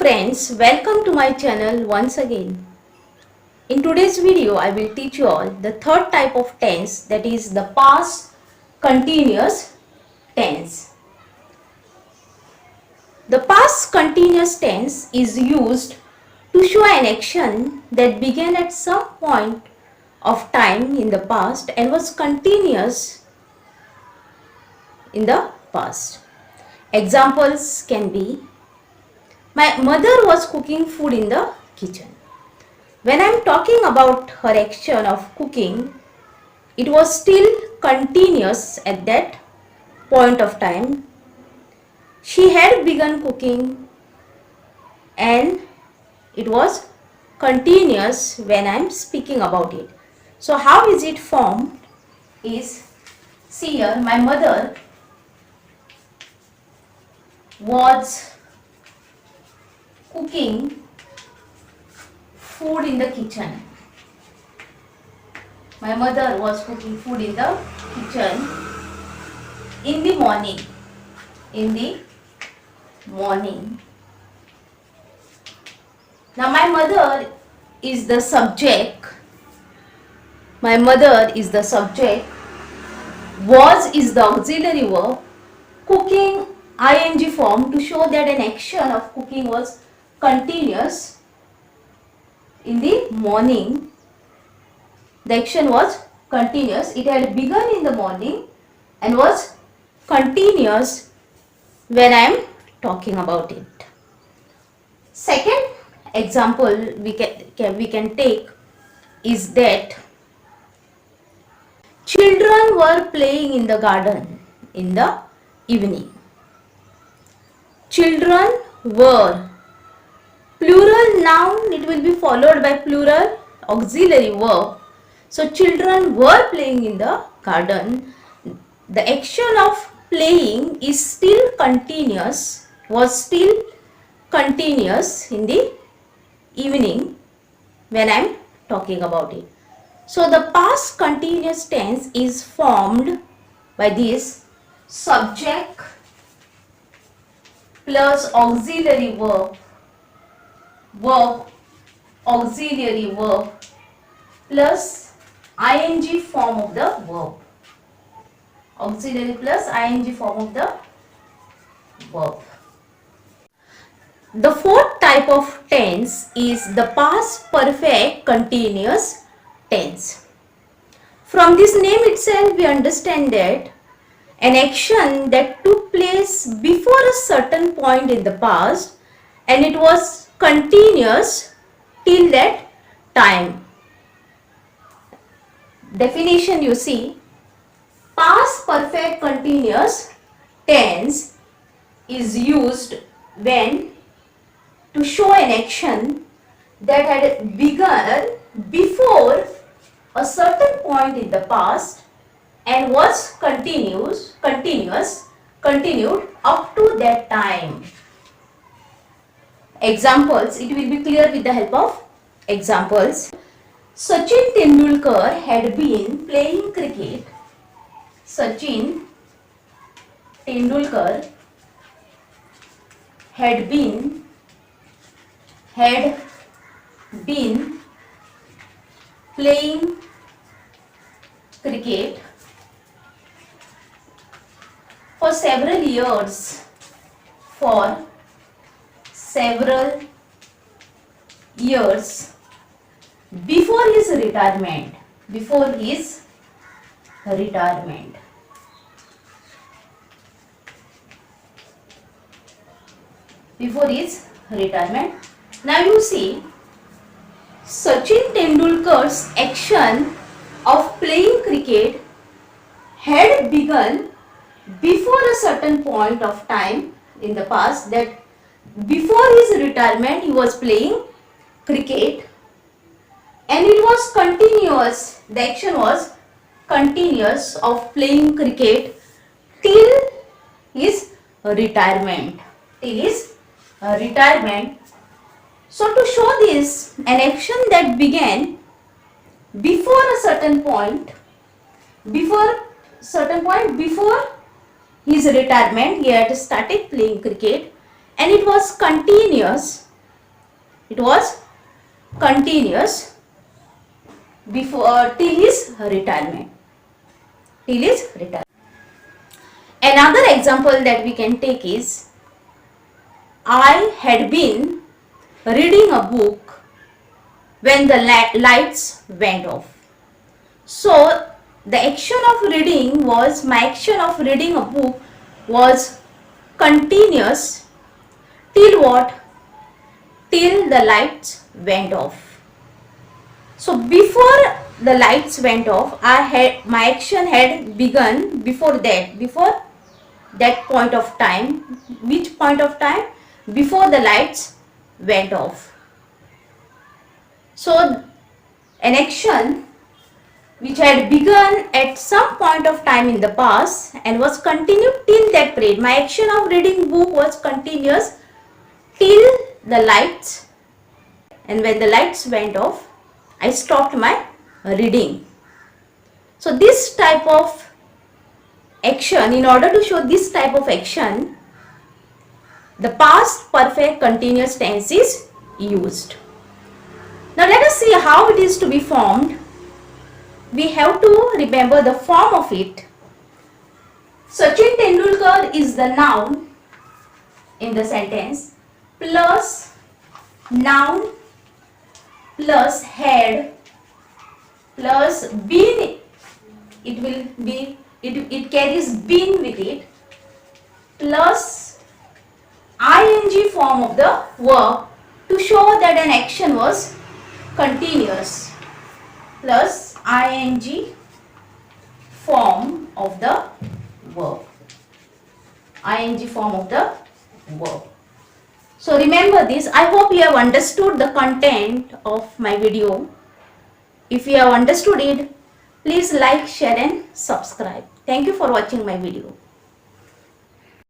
friends, welcome to my channel once again. In today's video, I will teach you all the third type of tense, that is the past continuous tense. The past continuous tense is used to show an action that began at some point of time in the past and was continuous in the past. Examples can be: my mother was cooking food in the kitchen. When I am talking about her action of cooking, it was still continuous at that point of time. She had begun cooking and it was continuous when I am speaking about it. So how is it formed is, see here, my mother was cooking food in the kitchen. My mother was cooking food in the kitchen in the morning. In the morning. Now my mother is the subject. My mother is the subject. Was is the auxiliary verb. Cooking ing form to show that an action of cooking was continuous in the morning. The action was continuous. It had begun in the morning and was continuous when I am talking about it. Second example we can take is that children were playing in the garden in the evening. Children were, plural noun, it will be followed by plural auxiliary verb. So children were playing in the garden. The action of playing is still continuous, was still continuous in the evening when I am talking about it. So the past continuous tense is formed by this subject plus auxiliary verb, auxiliary verb plus ing form of the verb. Auxiliary plus ing form of the verb. The fourth type of tense is the past perfect continuous tense. From this name itself we understand that an action that took place before a certain point in the past and it was continuous till that time. Definition you see, past perfect continuous tense is used when to show an action that had begun before a certain point in the past and was continued up to that time. Examples, it will be clear with the help of examples. Sachin Tendulkar had been playing cricket. Sachin Tendulkar had been playing cricket for several years. Before his retirement. Now you see, Sachin Tendulkar's action of playing cricket had begun before a certain point of time in the past, that before his retirement he was playing cricket and it was continuous. The action was continuous of playing cricket till his retirement. So to show this, an action that began before a certain point, before his retirement, he had started playing cricket and it was continuous It was continuous before till his retirement. Till his retirement. Another example that we can take is, I had been reading a book when the lights went off. So the action of reading was, my action of reading a book was continuous till what? Till the lights went off. So before the lights went off, my action had begun before that point of time. Which point of time? Before the lights went off. So an action which had begun at some point of time in the past and was continued till that period. My action of reading book was continuous till the lights, and when the lights went off, I stopped my reading. So this type of action, in order to show this type of action, the past perfect continuous tense is used. Now let us see how it is to be formed. We have to remember the form of it. Sachin Tendulkar is the noun in the sentence, plus noun plus had plus been. It carries been with it, plus ing form of the verb to show that an action was continuous, plus ing form of the verb. ing form of the verb. So remember this. I hope you have understood the content of my video. If you have understood it, please like, share and subscribe. Thank you for watching my video.